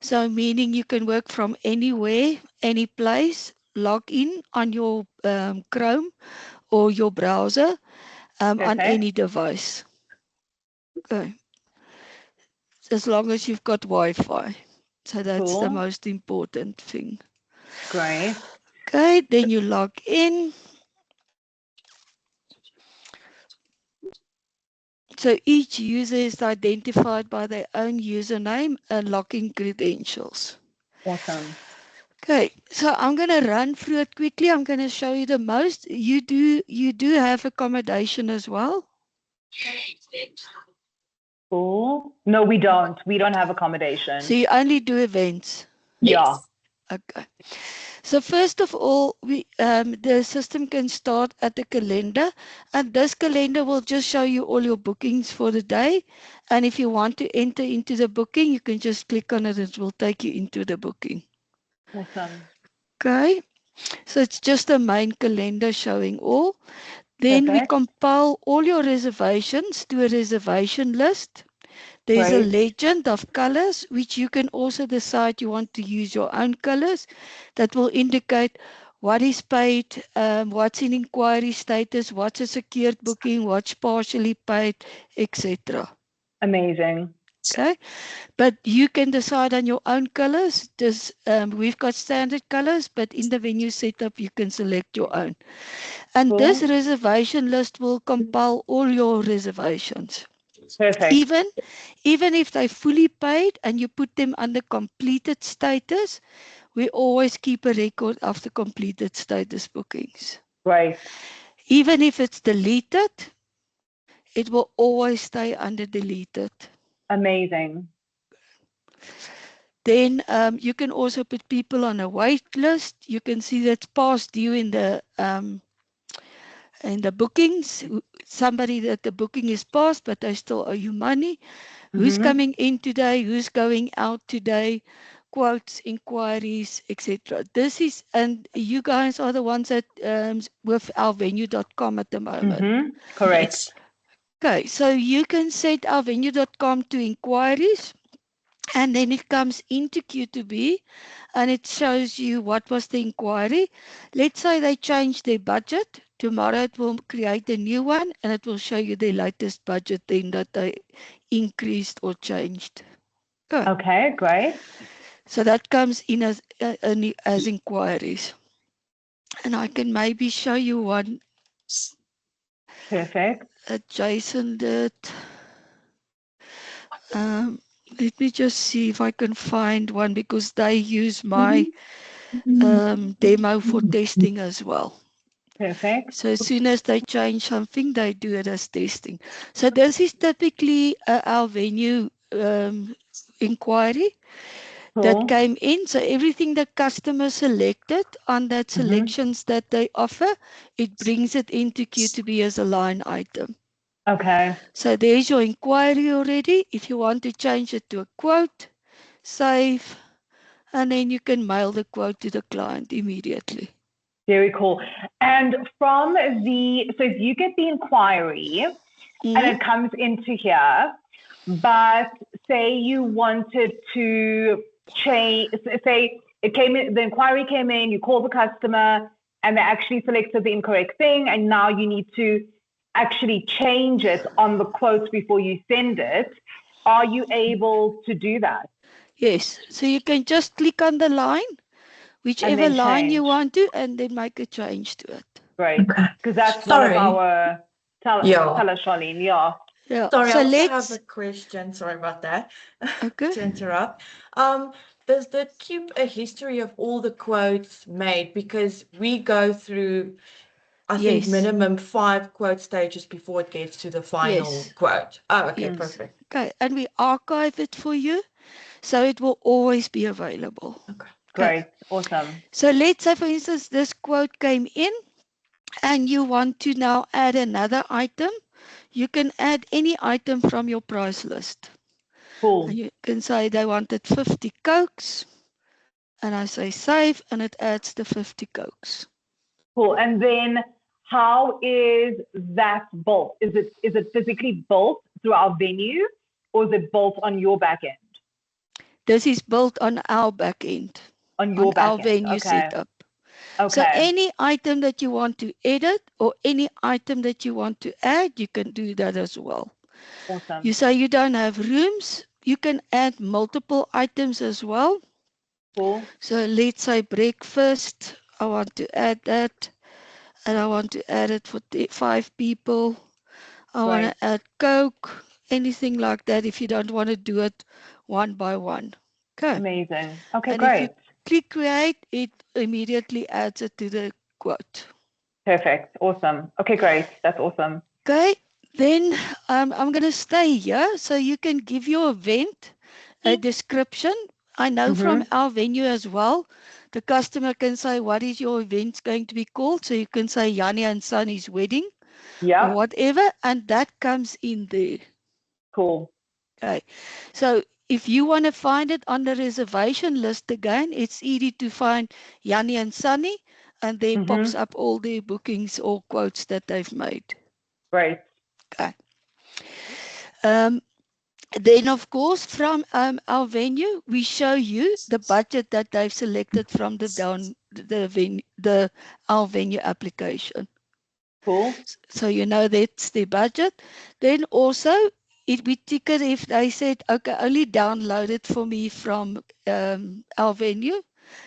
So meaning you can work from anywhere, any place, log in on your Chrome or your browser on Perfect. any device. Okay. As long as you've got Wi-Fi. So that's the Cool. most important thing. Great. Okay, then you log in. So each user is identified by their own username and login credentials. Awesome. Okay, so I'm going to run through it quickly. I'm going to show you the most. You do have accommodation as well. Cool. No, we don't. We don't have accommodation. So you only do events. Yeah. Yes. Okay. So first of all, the system can start at the calendar, and this calendar will just show you all your bookings for the day. And if you want to enter into the booking, you can just click on it. It will take you into the booking. Awesome. Okay. So it's just a main calendar showing all. Then we Perfect. compile all your reservations to a reservation list. There's a Great. legend of colors, which you can also decide you want to use your own colors that will indicate what is paid, what's in inquiry status, what's a secured booking, what's partially paid, etc. Amazing. Okay, but you can decide on your own colors. We've got standard colors, but in the venue setup, you can select your own. And this Cool. reservation list will compile all your reservations. Perfect. Even if they fully paid and you put them under completed status, we always keep a record of the completed status bookings. Great. Even if it's deleted, it will always stay under deleted. Amazing. Then you can also put people on a wait list. You can see that's past due in the bookings. Somebody that the booking is past, but they still owe you money. Who's Mm-hmm. coming in today? Who's going out today? Quotes, inquiries, etc. This is, and you guys are the ones that with our venue.com at the moment. Mm-hmm. Correct. Yes. Okay, so you can set our venue.com to inquiries, and then it comes into Q2B and it shows you what was the inquiry. Let's say they changed their budget. Tomorrow it will create a new one and it will show you the latest budget then that they increased or changed. Good. Okay, great. So that comes in as inquiries. And I can maybe show you one Perfect. that Jason did. Let me just see if I can find one because they use my demo for testing as well. Perfect. So as soon as they change something, they do it as testing. So this is typically our venue inquiry that Cool. came in. So everything the customer selected on that Mm-hmm. selections that they offer, it brings it into Q2B as a line item. Okay. So there's your inquiry already. If you want to change it to a quote, save, and then you can mail the quote to the client immediately. Very cool. And so if you get the inquiry and it comes into here, but say you wanted to change, say it came in, the inquiry came in, you call the customer and they actually selected the incorrect thing, and now you need to actually change it on the quote before you send it. Are you able to do that? Yes, so you can just click on the line, And whichever then line you change. want to, and then make a change to it. Great. Okay. Because that's one of Sorry. our, tell Yeah. us, Charlene, yeah. Yeah. Sorry, So I also have a let's. question. Sorry about that. Okay. To interrupt. Does that keep a history of all the quotes made? Because we go through, I think, Yes. minimum 5 quote stages before it gets to the final Yes. quote. Oh, okay, Yes. perfect. Okay, and we archive it for you, so it will always be available. Okay. Great. Awesome. So let's say, for instance, this quote came in, and you want to now add another item. You can add any item from your price list. Cool. And you can say they wanted 50 Cokes, and I say save, and it adds the 50 Cokes. Cool. And then how is that built? Is it physically built through our venue, or is it built on your back end? This is built on our back end, On your on our back end. venue Okay. setup. So Okay. any item that you want to edit or any item that you want to add, you can do that as well. Awesome. You say you don't have rooms, you can add multiple items as well. Cool. So let's say breakfast, I want to add that, and I want to add it for 5 people. I want Great. to add Coke, anything like that if you don't want to do it one by one. Okay. Amazing. Okay, And if you great. click create, it immediately adds it to the quote. Perfect. Awesome. Okay, great. That's awesome. Okay, then I'm going to stay here so you can give your event a description. I know from our venue as well, the customer can say, what is your event going to be called? So you can say Yanni and Sunny's wedding or Yeah. whatever, and that comes in there. Cool. Okay, so if you want to find it on the reservation list again, it's easy to find Yanni and Sunny, and there pops up all their bookings or quotes that they've made. Great. Okay. Then, of course, from our venue, we show you the budget that they've selected from our venue application. Cool. So you know that's their budget. Then also, we ticket if they said, okay, only download it for me from our venue.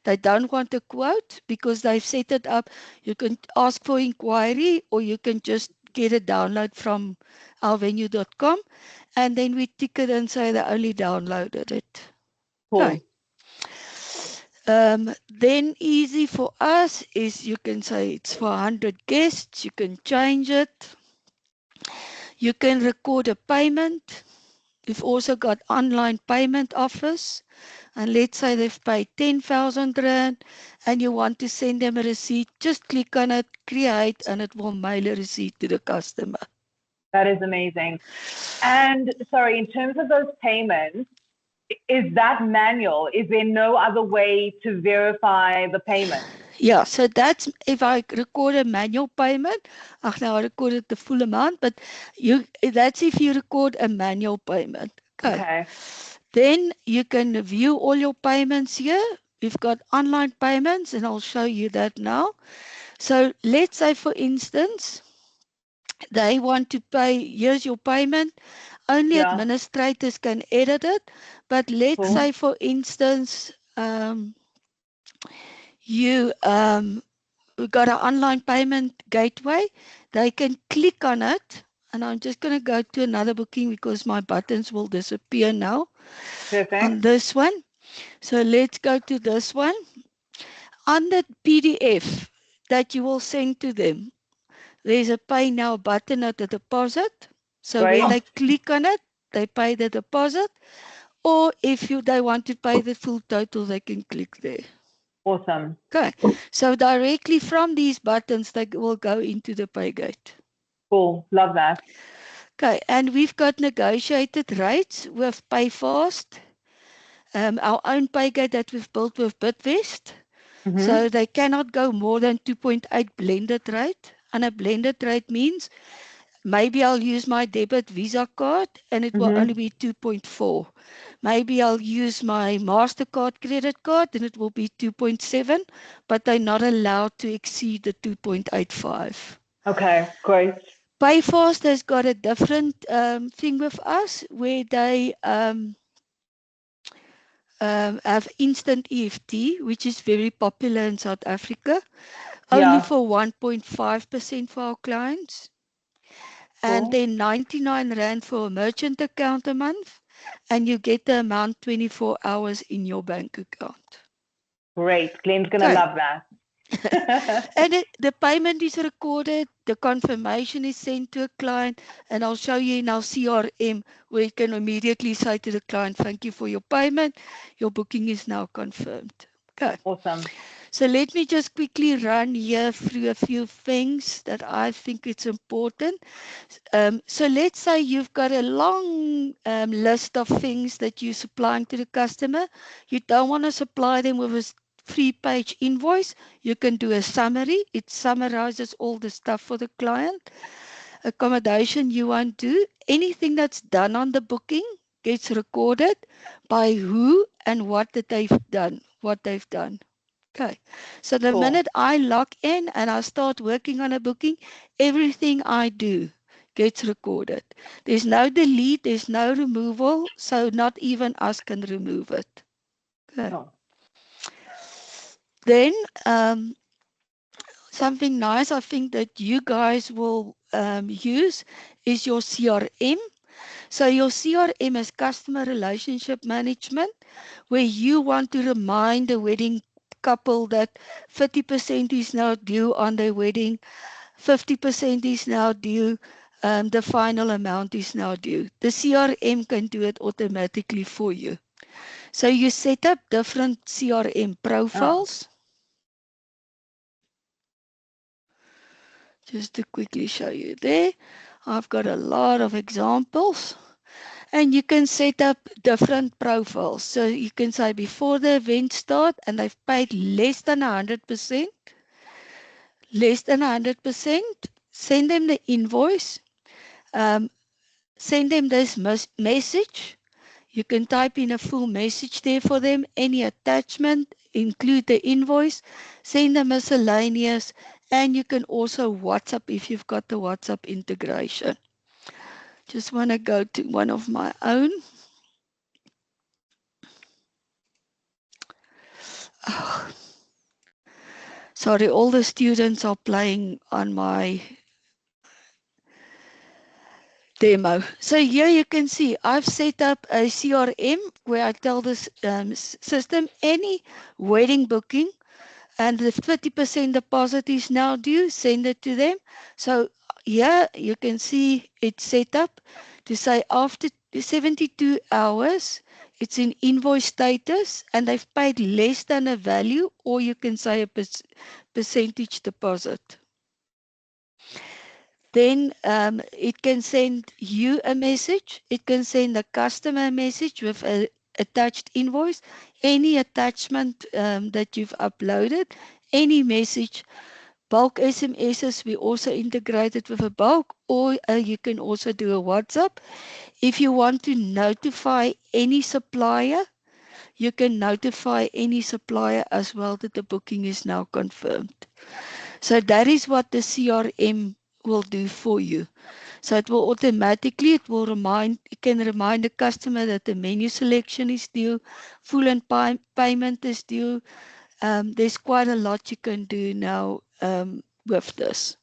They don't want a quote because they've set it up. You can ask for inquiry or you can just get a download from ourvenue.com, and then we tick it and say they only downloaded it. Cool. Okay. Then easy for us is you can say it's for 100 guests. You can change it. You can record a payment. We've also got online payment offers. And let's say they've paid 10,000 Rand and you want to send them a receipt, just click on it, create, and it will mail a receipt to the customer. That is amazing. And sorry, in terms of those payments, is that manual? Is there no other way to verify the payment? Yeah, so that's if I record a manual payment. Now I recorded the full amount, but that's if you record a manual payment. Okay. Then you can view all your payments here. We've got online payments, and I'll show you that now. So let's say, for instance, they want to pay, here's your payment. Only administrators can edit it. But let's say, for instance, you got an online payment gateway. They can click on it. And I'm just going to go to another booking because my buttons will disappear now. Perfect. On this one. So let's go to this one. On the PDF that you will send to them, there's a pay now button at the deposit. So when they click on it, they pay the deposit. Or if they want to pay the full total, they can click there. Awesome. Okay. So directly from these buttons, they will go into the Paygate. Cool. Love that. Okay. And we've got negotiated rates with PayFast. Our own Paygate that we've built with Bidvest. So they cannot go more than 2.8 blended rate. And a blended rate means maybe I'll use my debit Visa card and it will only be 2.4. Maybe I'll use my MasterCard credit card and it will be 2.7, but they're not allowed to exceed the 2.85. Okay, great. PayFast has got a different thing with us where they have instant EFT, which is very popular in South Africa, only for 1.5% for our clients. And then 99 Rand for a merchant account a month, and you get the amount 24 hours in your bank account. Great. Glenn's going to love that. And the payment is recorded, the confirmation is sent to a client, and I'll show you in our CRM where you can immediately say to the client, thank you for your payment. Your booking is now confirmed. Okay. Awesome. So let me just quickly run here through a few things that I think it's important. So let's say you've got a long list of things that you're supplying to the customer. You don't want to supply them with a 3-page invoice. You can do a summary. It summarizes all the stuff for the client. Accommodation you want to do. Anything that's done on the booking gets recorded by who and what they've done. Okay, so the Cool. minute I log in and I start working on a booking, everything I do gets recorded. There's no delete, there's no removal, so not even us can remove it. Okay. No. Then something nice I think that you guys will use is your CRM. So your CRM is customer relationship management, where you want to remind the wedding couple that 50% is now due on their wedding, 50% is now due, the final amount is now due. The CRM can do it automatically for you. So you set up different CRM Oh. profiles. Just to quickly show you there, I've got a lot of examples. And you can set up different profiles. So you can say before the event start and they've paid less than 100%, send them the invoice, um, send them this message. You can type in a full message there for them, any attachment, include the invoice, send them miscellaneous, and you can also WhatsApp if you've got the WhatsApp integration. Just want to go to one of my own. Oh, sorry, all the students are playing on my demo. So here you can see I've set up a CRM where I tell this system any wedding booking and the 50% deposit is now due, send it to them. So here you can see it's set up to say after 72 hours, it's in invoice status and they've paid less than a value, or you can say a percentage deposit. Then it can send you a message. It can send a customer message with an attached invoice, any attachment that you've uploaded, any message. Bulk SMSs, we also integrated with a bulk, or you can also do a WhatsApp. If you want to notify any supplier, you can notify any supplier as well that the booking is now confirmed. So that is what the CRM will do for you. So it will automatically, it can remind the customer that the menu selection is due, full and payment is due. There's quite a lot you can do now with this.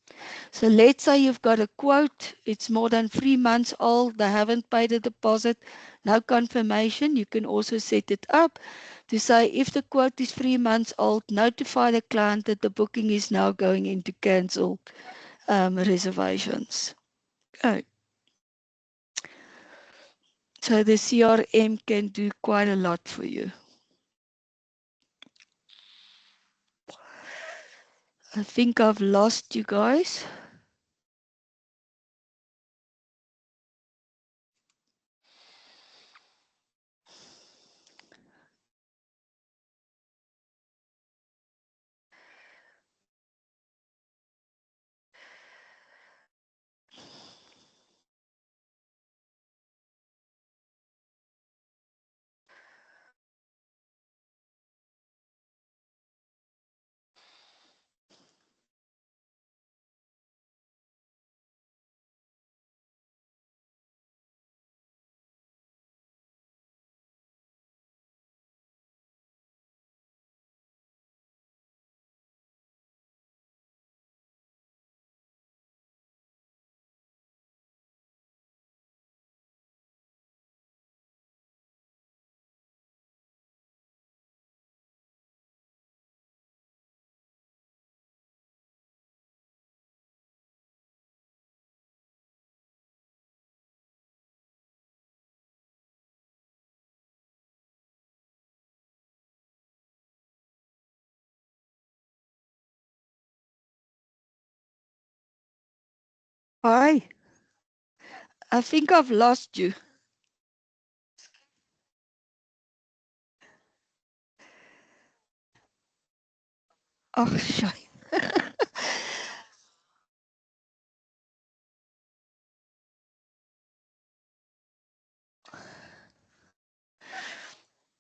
So let's say you've got a quote, it's more than 3 months old, they haven't paid a deposit, no confirmation. You can also set it up to say if the quote is 3 months old, notify the client that the booking is now going into cancelled reservations. Okay. So the CRM can do quite a lot for you. I think I've lost you guys. Hi, I think I've lost you. Oh, shit.